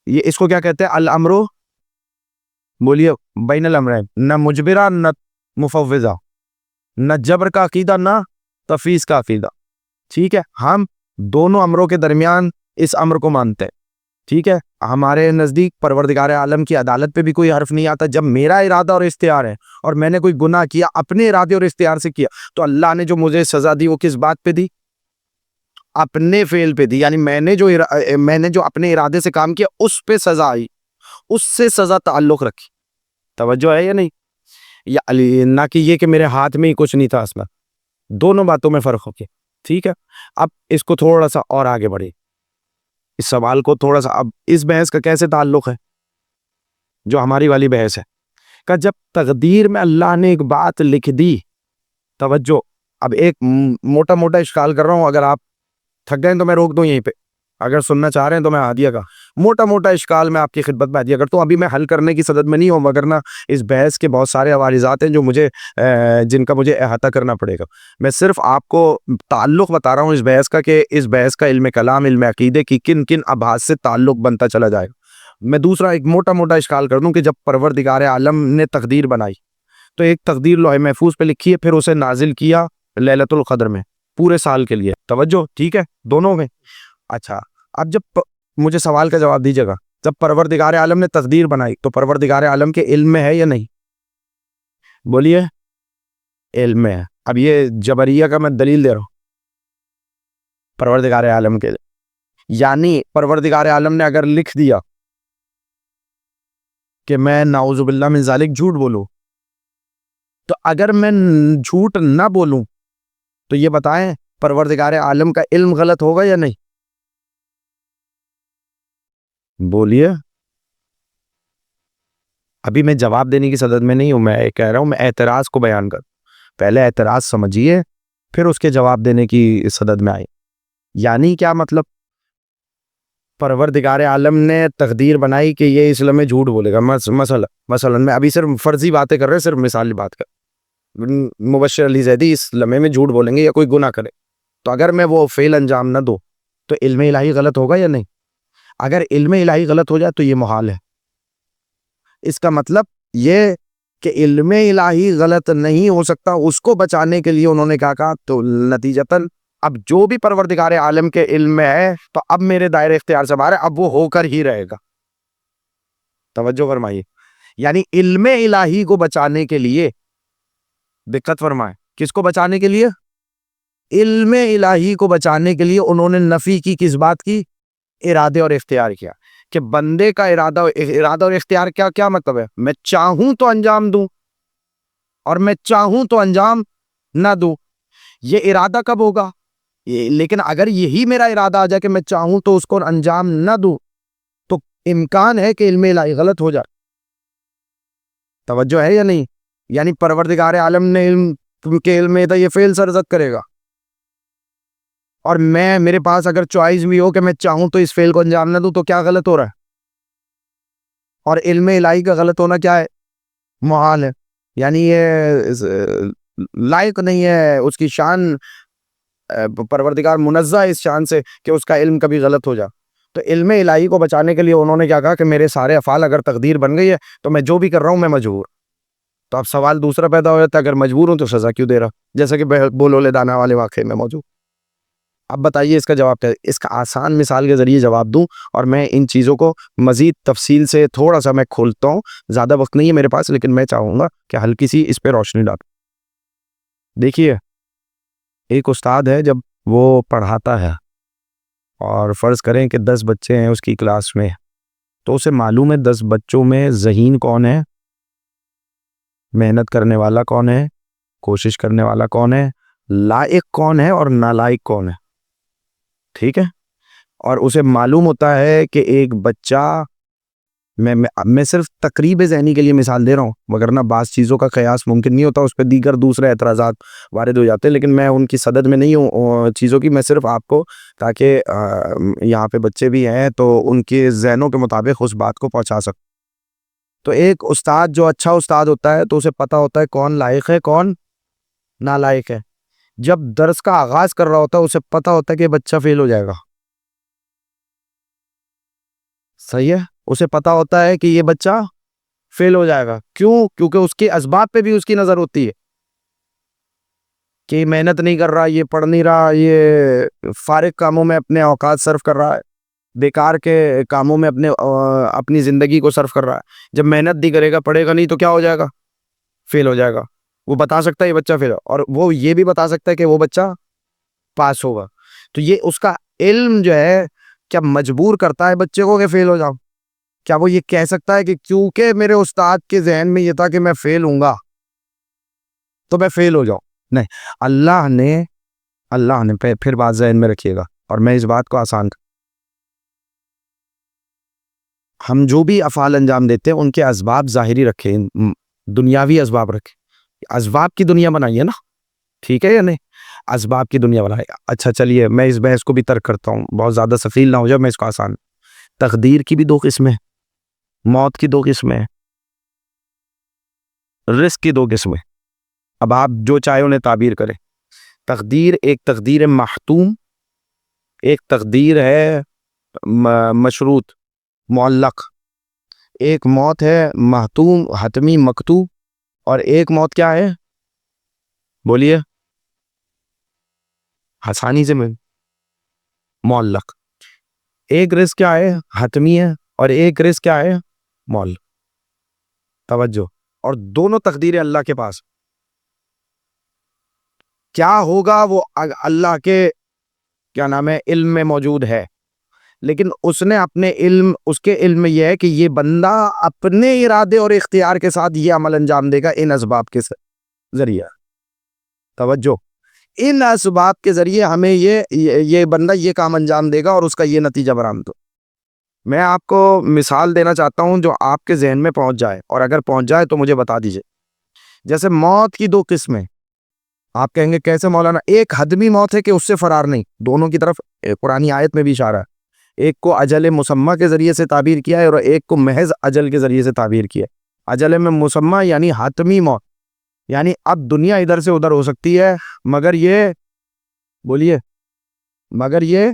یہ اس کو کیا کہتے ہیں؟ الامر، بولیے، بین الامرین، نہ مجبرہ نہ مفوضہ، نہ جبر کا عقیدہ نہ تفویض کا عقیدہ، ٹھیک ہے؟ ہم دونوں امروں کے درمیان اس امر کو مانتے ہیں، ٹھیک ہے؟ ہمارے نزدیک پروردگار عالم کی عدالت پہ بھی کوئی حرف نہیں آتا۔ جب میرا ارادہ اور اختیار ہے اور میں نے کوئی گناہ کیا اپنے ارادے اور اختیار سے کیا، تو اللہ نے جو مجھے سزا دی وہ کس بات پہ دی؟ اپنے فعل پہ دی۔ یعنی میں نے جو اپنے ارادے سے کام کیا اس پہ سزا آئی، اس سے سزا تعلق رکھی۔ توجہ ہے یا نہیں؟ یا نہ کہ یہ کہ میرے ہاتھ میں ہی کچھ نہیں تھا، اس میں دونوں باتوں میں فرق ہو گیا، ٹھیک ہے؟ اب اس کو تھوڑا سا اور آگے بڑھے، اس سوال کو تھوڑا سا، اب اس بحث کا کیسے تعلق ہے جو ہماری والی بحث ہے؟ کہ جب تقدیر میں اللہ نے ایک بات لکھ دی، توجہ، اب ایک موٹا موٹا اشکال کر رہا ہوں، اگر آپ تھک گئے تو میں روک دوں یہیں پہ، اگر سننا چاہ رہے ہیں تو میں ہادیہ کا موٹا موٹا اشکال میں آپ کی خدمت میں ہادیہ کرتا ہوں۔ ابھی میں حل کرنے کی صدد میں نہیں ہوں، مگر نہ اس بحث کے بہت سارے عوارضات ہیں جو جن کا مجھے احاطہ کرنا پڑے گا۔ میں صرف آپ کو تعلق بتا رہا ہوں اس بحث کا، کہ اس بحث کا علم کلام، علم عقیدے کی کن کن ابحاث سے تعلق بنتا چلا جائے گا۔ میں دوسرا ایک موٹا موٹا اشکال کر دوں کہ جب پروردگار عالم نے تقدیر بنائی تو ایک تقدیر لوح محفوظ پہ لکھی ہے، پھر اسے نازل کیا لیلۃ القدر میں پورے سال کے لیے، توجہ، ٹھیک ہے؟ دونوں میں۔ اچھا، اب جب مجھے سوال کا جواب دیجیے گا، جب پروردگار عالم نے تقدیر بنائی تو پروردگار عالم کے علم میں ہے یا نہیں؟ بولیے، علم میں ہے۔ اب یہ جبریہ کا میں دلیل دے رہا ہوں پروردگار عالم کے، یعنی پروردگار عالم نے اگر لکھ دیا کہ میں نعوذ باللہ من ذالک جھوٹ بولوں، تو اگر میں جھوٹ نہ بولوں تو یہ بتائیں پروردگار عالم کا علم غلط ہوگا یا نہیں؟ بولیے۔ ابھی میں جواب دینے کی صدد میں نہیں ہوں، میں کہہ رہا ہوں میں اعتراض کو بیان کر، پہلے اعتراض سمجھیے پھر اس کے جواب دینے کی صدد میں آئے۔ یعنی کیا مطلب؟ پروردگار عالم نے تقدیر بنائی کہ یہ اس لمحے جھوٹ بولے گا. مثلا میں ابھی صرف فرضی باتیں کر رہے, صرف مثالی بات کر, مبشر علی زیدی اس لمحے میں جھوٹ بولیں گے یا کوئی گناہ کرے, تو اگر میں وہ فعل انجام نہ دوں تو علم الہی غلط ہوگا یا نہیں؟ اگر علم الہی غلط ہو جائے تو یہ محال ہے. اس کا مطلب یہ کہ علم الہی غلط نہیں ہو سکتا. اس کو بچانے کے لیے انہوں نے کیا کہا, تو نتیجتاً اب جو بھی پروردگار عالم کے علم میں ہے تو اب میرے دائرے اختیار سے باہر ہے, اب وہ ہو کر ہی رہے گا. توجہ فرمائیے, یعنی علم الہی کو بچانے کے لیے, دقت فرمائے, کس کو بچانے کے لیے؟ علم الہی کو بچانے کے لیے انہوں نے نفی کی, کس بات کی؟ ارادے اور اختیار کیا, کہ بندے کا ارادہ اور اختیار کیا مطلب ہے؟ میں چاہوں تو انجام دوں اور میں چاہوں تو انجام نہ دوں. یہ ارادہ کب ہوگا؟ لیکن اگر یہی میرا ارادہ آ جائے کہ میں چاہوں تو اس کو انجام نہ دوں, تو امکان ہے کہ علم الہی غلط ہو جائے. توجہ ہے یا نہیں؟ یعنی پروردگار عالم نے علم کے علم میں تھا یہ فعل سرزد کرے گا, اور میرے پاس اگر چوائس بھی ہو کہ میں چاہوں تو اس فعل کو انجام نہ دوں, تو کیا غلط ہو رہا ہے؟ اور علم الہی کا غلط ہونا کیا ہے؟ محال ہے. یعنی یہ لائق نہیں ہے, اس کی شان, پروردگار منزہ اس شان سے کہ اس کا علم کبھی غلط ہو جائے. تو علم الہی کو بچانے کے لیے انہوں نے کیا کہا کہ میرے سارے افعال اگر تقدیر بن گئی ہے تو میں جو بھی کر رہا ہوں میں مجبور. تو اب سوال دوسرا پیدا ہو جاتا ہے, اگر مجبور ہوں تو سزا کیوں دے رہا؟ جیسا کہ بولولے دانا والے واقعے میں موجود. اب بتائیے اس کا جواب کیا ہے؟ اس کا آسان مثال کے ذریعے جواب دوں, اور میں ان چیزوں کو مزید تفصیل سے تھوڑا سا میں کھولتا ہوں. زیادہ وقت نہیں ہے میرے پاس, لیکن میں چاہوں گا کہ ہلکی سی اس پہ روشنی ڈالوں. دیکھیے, ایک استاد ہے, جب وہ پڑھاتا ہے اور فرض کریں کہ 10 بچے ہیں اس کی کلاس میں, تو اسے معلوم ہے 10 بچوں میں ذہین کون ہے, محنت کرنے والا کون ہے, کوشش کرنے والا کون ہے, لائق کون ہے اور نالائق کون ہے. ٹھیک ہے, اور اسے معلوم ہوتا ہے کہ ایک بچہ, میں صرف تقریب ذہنی کے لیے مثال دے رہا ہوں, مگر نہ بعض چیزوں کا قیاس ممکن نہیں ہوتا, اس پہ دیگر دوسرے اعتراضات وارد ہو جاتے ہیں, لیکن میں ان کی صدد میں نہیں ہوں چیزوں کی. میں صرف آپ کو, تاکہ یہاں پہ بچے بھی ہیں تو ان کے ذہنوں کے مطابق اس بات کو پہنچا سکوں. تو ایک استاد جو اچھا استاد ہوتا ہے تو اسے پتا ہوتا ہے کون لائق ہے کون نالائق ہے. جب درس کا آغاز کر رہا ہوتا ہے اسے پتا ہوتا ہے کہ بچہ فیل ہو جائے گا. صحیح ہے, اسے پتا ہوتا ہے کہ یہ بچہ فیل ہو جائے گا. کیوں؟ کیونکہ اس کے اسباب پہ بھی اس کی نظر ہوتی ہے کہ محنت نہیں کر رہا, یہ پڑھ نہیں رہا, یہ فارغ کاموں میں اپنے اوقات صرف کر رہا ہے, بیکار کے کاموں میں اپنی زندگی کو صرف کر رہا ہے. جب محنت نہیں کرے گا, پڑھے گا نہیں, تو کیا ہو جائے گا؟ فیل ہو جائے گا. وہ بتا سکتا ہے یہ بچہ فیل, اور وہ یہ بھی بتا سکتا ہے کہ وہ بچہ پاس ہوگا. تو یہ اس کا علم جو ہے کیا مجبور کرتا ہے بچے کو کہ فیل ہو جاؤ؟ کیا وہ یہ کہہ سکتا ہے کہ کیونکہ میرے استاد کے ذہن میں یہ تھا کہ میں فیل ہوں گا تو میں فیل ہو جاؤں؟ نہیں, اللہ نے پھر بات ذہن میں رکھیے گا, اور میں اس بات کو آسان, ہم جو بھی افعال انجام دیتے ہیں ان کے اسباب ظاہری رکھیں, دنیاوی اسباب رکھیں. اسباب کی دنیا بنائیے نا, ٹھیک ہے یا نہیں؟ اسباب کی دنیا بنائے. اچھا چلیے میں اس بحث کو بھی ترک کرتا ہوں, بہت زیادہ ثقیل نہ ہو جائے, میں اس کو آسان. تقدیر کی بھی 2 قسمیں, موت کی 2 قسمیں, رزق کی 2 قسمیں. اب آپ جو چاہے انہیں تعبیر کریں. تقدیر, ایک تقدیر محتوم, ایک تقدیر ہے مشروط معلق. ایک موت ہے محتوم حتمی مکتوب, اور ایک موت کیا ہے؟ بولیے آسانی سے, میں معلق. ایک رزق کیا ہے؟ حتمی ہے, اور ایک رزق کیا ہے؟ معلق. توجہ, اور دونوں تقدیریں اللہ کے پاس. کیا ہوگا وہ اللہ کے کیا نام ہے علم میں موجود ہے, لیکن اس نے اپنے علم, اس کے علم میں یہ ہے کہ یہ بندہ اپنے ارادے اور اختیار کے ساتھ یہ عمل انجام دے گا ان اسباب کے ذریعے. توجہ, ان اسباب کے ذریعے ہمیں یہ بندہ یہ کام انجام دے گا اور اس کا یہ نتیجہ برآمد ہو. میں آپ کو مثال دینا چاہتا ہوں جو آپ کے ذہن میں پہنچ جائے, اور اگر پہنچ جائے تو مجھے بتا دیجئے. جیسے موت کی 2 قسمیں. آپ کہیں گے کیسے مولانا؟ ایک حتمی موت ہے کہ اس سے فرار نہیں, دونوں کی طرف قرآنی آیت میں بھی اشارہ ہے. ایک کو اجل مسمہ کے ذریعے سے تعبیر کیا ہے اور ایک کو محض اجل کے ذریعے سے تعبیر کیا ہے۔ اجل میں مسمہ یعنی حتمی موت، یعنی اب دنیا ادھر سے ادھر ہو سکتی ہے مگر یہ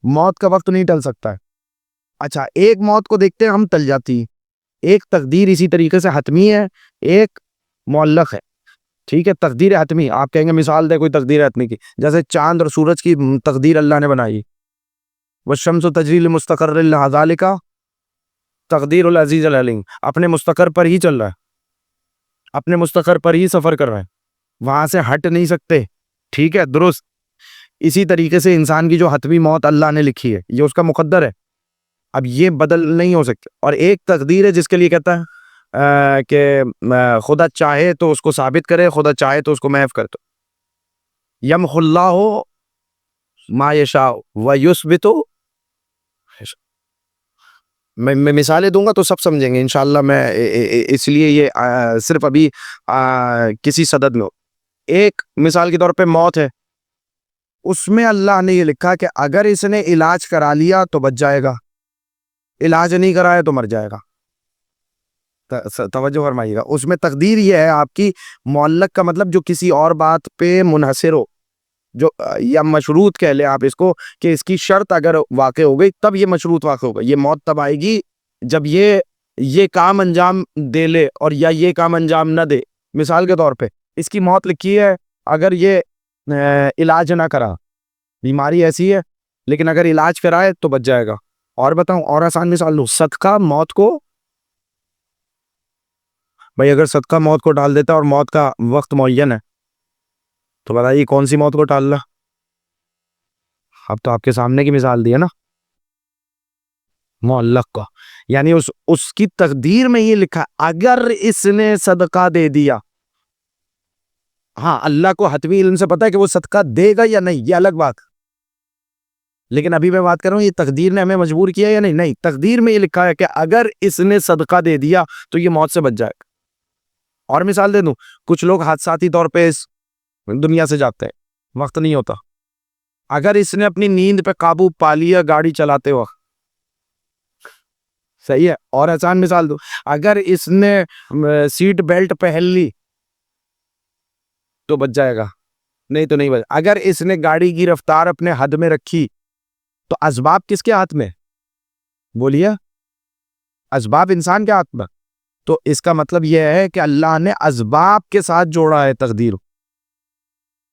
موت کا وقت نہیں ٹل سکتا ہے۔ اچھا، ایک موت کو دیکھتے ہیں ہم ٹل جاتی ہے، ایک تقدیر اسی طریقے سے حتمی ہے، ایک معلق ہے، ٹھیک ہے۔ تقدیر حتمی، آپ کہیں گے مثال دے کوئی تقدیر حتمی کی، جیسے چاند اور سورج کی تقدیر اللہ نے بنائی، والشمس تجری لمستقر لہا ذالک تقدیر العزیز العلیم، اپنے مستقر پر ہی چل رہا ہے، اپنے مستقر پر ہی سفر کر رہے ہیں، وہاں سے ہٹ نہیں سکتے، ٹھیک ہے، درست۔ اسی طریقے سے انسان کی جو حتمی موت اللہ نے لکھی ہے یہ اس کا مقدر ہے، اب یہ بدل نہیں ہو سکتے۔ اور ایک تقدیر ہے جس کے لیے کہتا ہے کہ خدا چاہے تو اس کو ثابت کرے، خدا چاہے تو اس کو محو کر دو، یمحو اللہ ما یشاء ویثبت۔ میں مثالیں دوں گا تو سب سمجھیں گے انشاءاللہ، میں اس لیے یہ صرف ابھی کسی صدد میں ہو۔ ایک مثال کے طور پہ موت ہے، اس میں اللہ نے یہ لکھا کہ اگر اس نے علاج کرا لیا تو بچ جائے گا، علاج نہیں کرایا تو مر جائے گا۔ توجہ فرمائیے گا، اس میں تقدیر یہ ہے آپ کی، معلق کا مطلب جو کسی اور بات پہ منحصر ہو، جو یا مشروط کہہ لیں آپ اس کو، کہ اس کی شرط اگر واقع ہو گئی تب یہ مشروط واقع ہوگا۔ یہ موت تب آئے گی جب یہ کام انجام دے لے اور یا یہ کام انجام نہ دے۔ مثال کے طور پہ اس کی موت لکھی ہے اگر یہ علاج نہ کرا، بیماری ایسی ہے لیکن اگر علاج کرائے تو بچ جائے گا۔ اور بتاؤں، اور آسان مثال لوں، صدقہ موت کو، بھائی اگر صدقہ موت کو ٹال دیتا اور موت کا وقت معین ہے تو بتائیے کون سی موت کو ٹالنا؟ اب تو آپ کے سامنے کی مثال دی ہے نا، معلق کا، یعنی اس کی تقدیر میں یہ لکھا اگر اس نے صدقہ دے دیا۔ ہاں، اللہ کو حتمی علم سے پتا ہے کہ وہ صدقہ دے گا یا نہیں، یہ الگ بات، لیکن ابھی میں بات کر رہا ہوں یہ تقدیر نے ہمیں مجبور کیا یا نہیں؟ نہیں، تقدیر میں یہ لکھا ہے کہ اگر اس نے صدقہ دے دیا تو یہ موت سے بچ جائے گا۔ اور مثال دے دوں، کچھ لوگ حادثاتی طور پہ اس دنیا سے جاتے ہیں، وقت نہیں ہوتا، اگر اس نے اپنی نیند پہ قابو پا لیا گاڑی چلاتے وقت، صحیح ہے۔ اور آسان مثال دو، اگر اس نے سیٹ بیلٹ پہن لی تو بچ جائے گا، نہیں تو نہیں بچ۔ اگر اس نے گاڑی کی رفتار اپنے حد میں رکھی تو اسباب کس کے ہاتھ میں؟ بولیے، اسباب انسان کے ہاتھ میں۔ تو اس کا مطلب یہ ہے کہ اللہ نے اسباب کے ساتھ جوڑا ہے تقدیر،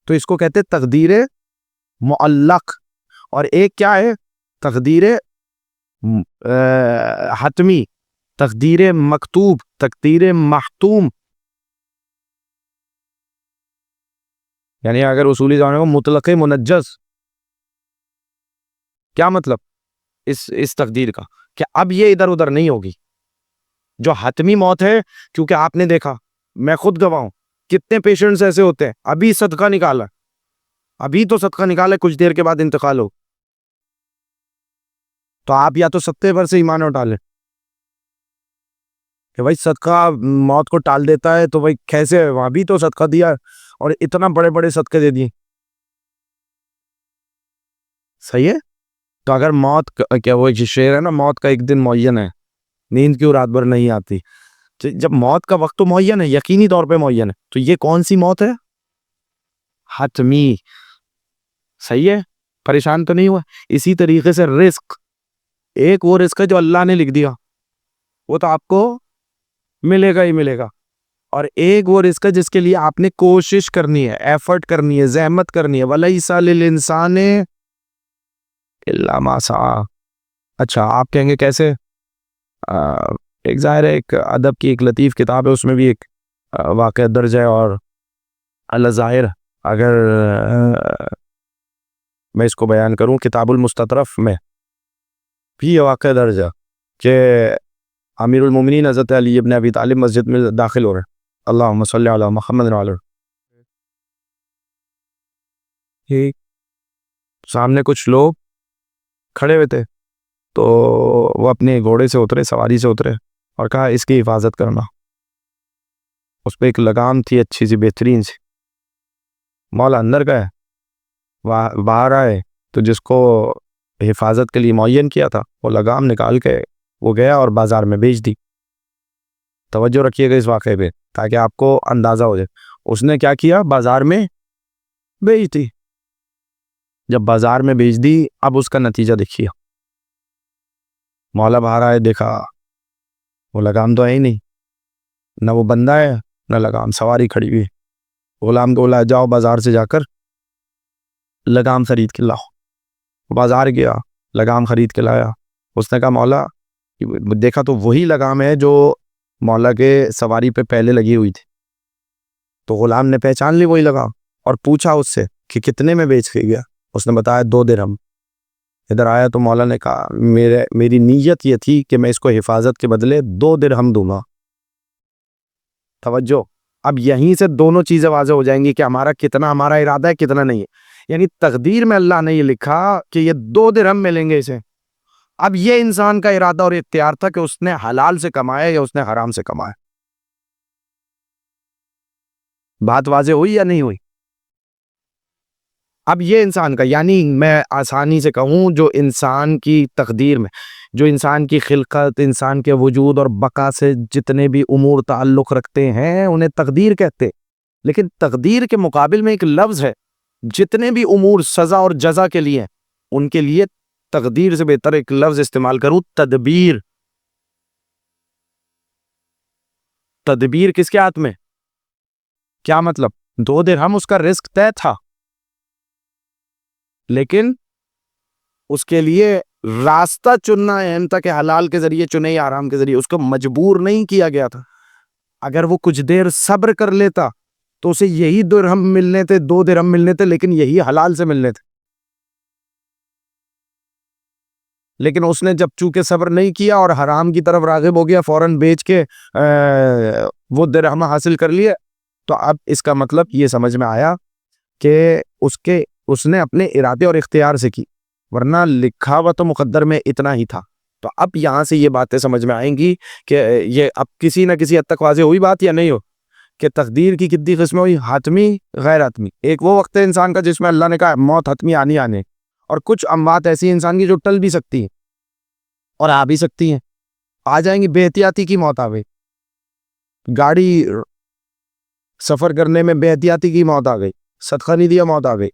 تو اس کو کہتے ہیں تقدیر معلق۔ اور ایک کیا ہے؟ تقدیر حتمی، تقدیر مکتوب، تقدیر محتوم، یعنی اگر اصولی زبان میں مطلق منجز۔ کیا مطلب اس تقدیر کا؟ کہ اب یہ ادھر ادھر نہیں ہوگی۔ جو حتمی موت ہے، کیونکہ آپ نے دیکھا، میں خود گواہ ہوں، کتنے پیشنٹس ایسے ہوتے ہیں ابھی صدقہ نکالا، ابھی تو صدقہ نکالا، کچھ دیر کے بعد انتقال ہو، تو آپ یا تو صدقے پر سے ایمان اٹھا لیں کہ بھائی صدقہ موت کو ٹال دیتا ہے، تو بھائی کیسے، وہاں بھی تو صدقہ دیا اور اتنا بڑے بڑے صدقے دے دیے، صحیح ہے۔ تو اگر موت کیا، وہ شعر ہے نا، موت کا ایک دن معین ہے، نیند کیوں رات بھر نہیں آتی، جب موت کا وقت تو معین ہے، یقینی طور پہ معین ہے، تو یہ کون سی موت ہے؟ حتمی، صحیح ہے۔ پریشان تو نہیں ہوا؟ اسی طریقے سے رزق، ایک وہ رزق ہے جو اللہ نے لکھ دیا، وہ تو آپ کو ملے گا ہی ملے گا، اور ایک وہ رزق ہے جس کے لیے آپ نے کوشش کرنی ہے، ایفرٹ کرنی ہے، زحمت کرنی ہے، وَلَيْسَ لِلْإِنسَانِ إِلَّا مَا سَعَىٰ۔ اچھا، آپ کہیں گے کیسے؟ ایک ظاہر ہے، ایک ادب کی ایک لطیف کتاب ہے، اس میں بھی ایک واقعہ درج ہے، اور اللہ ظاہر اگر میں اس کو بیان کروں، کتاب المستطرف میں بھی یہ واقعہ درج ہے کہ امیر المومنین حضرت علی ابن ابی طالب مسجد میں داخل ہو رہے ہیں، اللہم صلی علی محمد وعلی، سامنے کچھ لوگ کھڑے ہوئے تھے، تو وہ اپنے گھوڑے سے اترے، سواری سے اترے، اور کہا اس کی حفاظت کرنا۔ اس پہ ایک لگام تھی اچھی سی، بہترین سی۔ مولا اندر گئے، باہر آئے تو جس کو حفاظت کے لیے معین کیا تھا، وہ لگام نکال کے وہ گیا اور بازار میں بیچ دی۔ توجہ رکھیے گا اس واقعے پہ تاکہ آپ کو اندازہ ہو جائے۔ اس نے کیا کیا؟ بازار میں بیچ دی۔ جب بازار میں بیچ دی، اب اس کا نتیجہ دیکھیے۔ مولا باہر آئے، دیکھا وہ لگام تو ہے ہی نہیں، نہ وہ بندہ ہے نہ لگام، سواری کھڑی ہوئی۔ غلام کو بولا جاؤ بازار سے جا کر لگام خرید کے لاؤ۔ بازار گیا، لگام خرید کے لایا۔ اس نے کہا مولا، دیکھا تو وہی لگام ہے جو مولا کے سواری پہ پہلے لگی ہوئی تھی۔ تو غلام نے پہچان لی وہی لگام اور پوچھا اس سے کہ کتنے میں بیچ کے گیا؟ اس نے بتایا 2 درہم۔ ادھر آیا تو مولا نے کہا میری نیت یہ تھی کہ میں اس کو حفاظت کے بدلے 2 درہم دوں گا۔ توجہ، اب یہیں سے دونوں چیزیں واضح ہو جائیں گی کہ ہمارا ارادہ ہے کتنا نہیں ہے۔ یعنی تقدیر میں اللہ نے یہ لکھا کہ یہ 2 درہم ملیں گے اسے۔ اب یہ انسان کا ارادہ اور اختیار تھا کہ اس نے حلال سے کمایا یا اس نے حرام سے کمایا۔ بات واضح ہوئی یا نہیں ہوئی؟ اب یہ انسان کا، یعنی میں آسانی سے کہوں، جو انسان کی تقدیر میں، جو انسان کی خلقت، انسان کے وجود اور بقا سے جتنے بھی امور تعلق رکھتے ہیں انہیں تقدیر کہتے۔ لیکن تقدیر کے مقابل میں ایک لفظ ہے، جتنے بھی امور سزا اور جزا کے لیے، ان کے لیے تقدیر سے بہتر ایک لفظ استعمال کروں، تدبیر۔ تدبیر کس کے ہاتھ میں؟ کیا مطلب؟ 2 درہم اس کا رزق طے تھا، لیکن اس کے لیے راستہ چننا اہم تھا کہ حلال کے ذریعے چنے یا حرام کے ذریعے۔ اس کو مجبور نہیں کیا گیا تھا۔ اگر وہ کچھ دیر صبر کر لیتا تو اسے یہی 2 درہم ملنے تھے، 2 درہم ملنے تھے، لیکن یہی حلال سے ملنے تھے۔ لیکن اس نے جب چونکہ صبر نہیں کیا اور حرام کی طرف راغب ہو گیا، فوراً بیچ کے وہ درہم حاصل کر لیے۔ تو اب اس کا مطلب یہ سمجھ میں آیا کہ اس نے اپنے ارادے اور اختیار سے کی، ورنہ لکھا ہوا تو مقدر میں اتنا ہی تھا۔ تو اب یہاں سے یہ باتیں سمجھ میں آئیں گی کہ یہ اب کسی نہ کسی حد تک واضح ہوئی بات یا نہیں ہو کہ تقدیر کی کتنی قسمیں ہوئی، حتمی، غیر حتمی۔ ایک وہ وقت ہے انسان کا جس میں اللہ نے کہا موت حتمی آنے، اور کچھ اموات ایسی انسان کی جو ٹل بھی سکتی ہیں اور آ بھی سکتی ہیں۔ آ جائیں گی، بے احتیاطی کی موت آ گئی، گاڑی سفر کرنے میں بے احتیاطی کی موت آ گئی، صدقہ نہیں دیا موت آ گئی،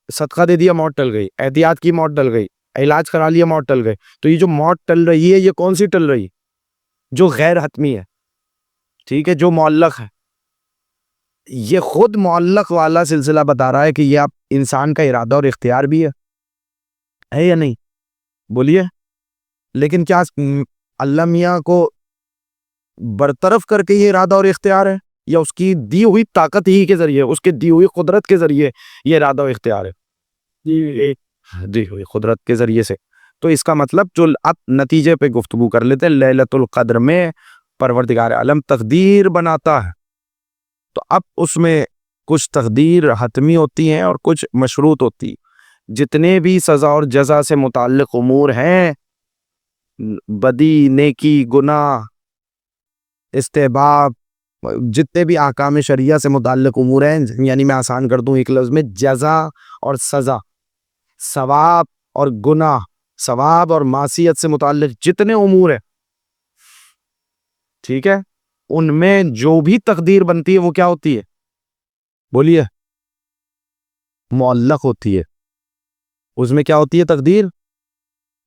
صدقہ دے دیا موت ٹل گئی، احتیاط کی موت ٹل گئی، علاج کرا لیا موت ٹل گئی۔ تو یہ جو موت ٹل رہی ہے، یہ کون سی ٹل رہی ہے؟ جو غیر حتمی ہے، ٹھیک ہے، جو معلق ہے۔ یہ خود معلق والا سلسلہ بتا رہا ہے کہ یہ اب انسان کا ارادہ اور اختیار بھی ہے یا نہیں؟ بولیے۔ لیکن کیا اللہ میاں کو برطرف کر کے یہ ارادہ اور اختیار ہے، یا اس کی دی ہوئی طاقت ہی کے ذریعے، اس کی دی ہوئی قدرت کے ذریعے یہ ارادہ و اختیار ہے؟ دی ہوئی قدرت کے ذریعے سے۔ تو اس کا مطلب جو اب نتیجے پہ گفتگو کر لیتے ہیں، لیلۃ القدر میں پروردگار عالم تقدیر بناتا ہے، تو اب اس میں کچھ تقدیر حتمی ہوتی ہیں اور کچھ مشروط ہوتی ہیں۔ جتنے بھی سزا اور جزا سے متعلق امور ہیں، بدی، نیکی، گناہ، استحباب، جتنے بھی احکام شریعہ سے متعلق امور ہیں، یعنی میں آسان کر دوں ایک لفظ میں، جزا اور سزا، ثواب اور گناہ، ثواب اور معصیت سے متعلق جتنے امور ہیں، ٹھیک ہے، ان میں جو بھی تقدیر بنتی ہے وہ کیا ہوتی ہے؟ بولیے۔ معلق ہوتی ہے۔ اس میں کیا ہوتی ہے تقدیر؟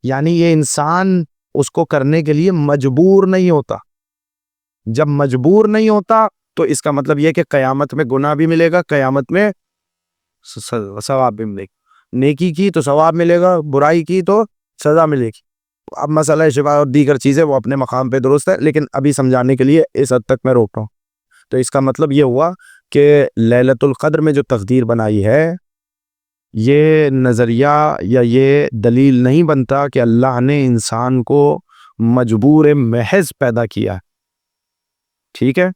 یعنی یہ انسان اس کو کرنے کے لیے مجبور نہیں ہوتا۔ جب مجبور نہیں ہوتا تو اس کا مطلب یہ کہ قیامت میں گناہ بھی ملے گا، قیامت میں ثواب بھی ملے گا۔ نیکی کی تو ثواب ملے گا، برائی کی تو سزا ملے گی۔ اب مسئلہ شفا اور دیگر چیزیں وہ اپنے مقام پہ درست ہے، لیکن ابھی سمجھانے کے لیے اس حد تک میں روک رہا ہوں۔ تو اس کا مطلب یہ ہوا کہ لیلۃ القدر میں جو تقدیر بنائی ہے، یہ نظریہ یا یہ دلیل نہیں بنتا کہ اللہ نے انسان کو مجبور محض پیدا کیا ہے، ٹھیک ہے،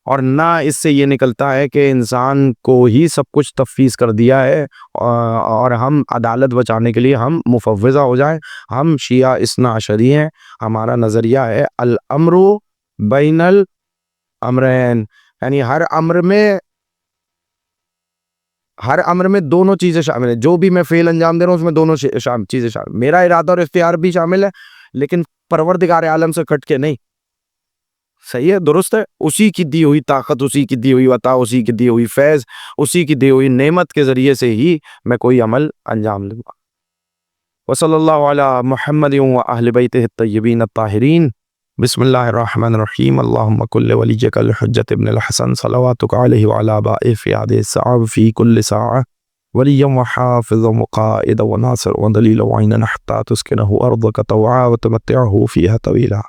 اور نہ اس سے یہ نکلتا ہے کہ انسان کو ہی سب کچھ تفویض کر دیا ہے اور ہم عدالت بچانے کے لیے ہم مفوضہ ہو جائیں۔ ہم شیعہ اثنا عشری ہیں، ہمارا نظریہ ہے الامر بین الامرین، یعنی ہر ہر امر میں دونوں چیزیں شامل ہیں، جو بھی میں فعل انجام دے رہا ہوں اس میں دونوں چیزیں شامل، میرا ارادہ اور اختیار بھی شامل ہے لیکن پروردگار عالم سے کٹ کے نہیں. صحیح ہے، درست ہے. اسی کی دی ہوئی طاقت، اسی کی دی ہوئی عطا، اسی کی دی ہوئی فیض، اسی کی دی ہوئی نعمت کے ذریعے سے ہی میں کوئی عمل انجام دوں گا. وصلی اللہ علی محمد و اہل بیتہ الطیبین الطاہرین. بسم اللہ الرحمن الرحیم. اللہم کل ولیجک الحجۃ ابن الحسن صلواتک علیہ وعلی آبائہ فی هذه الساعة فی کل ساعة ولیا وحافظا وقائدا وناصرا ودلیلا وعینا حتی تسکنہ ارضک طوعا وتمتعہ فیہا طویلا.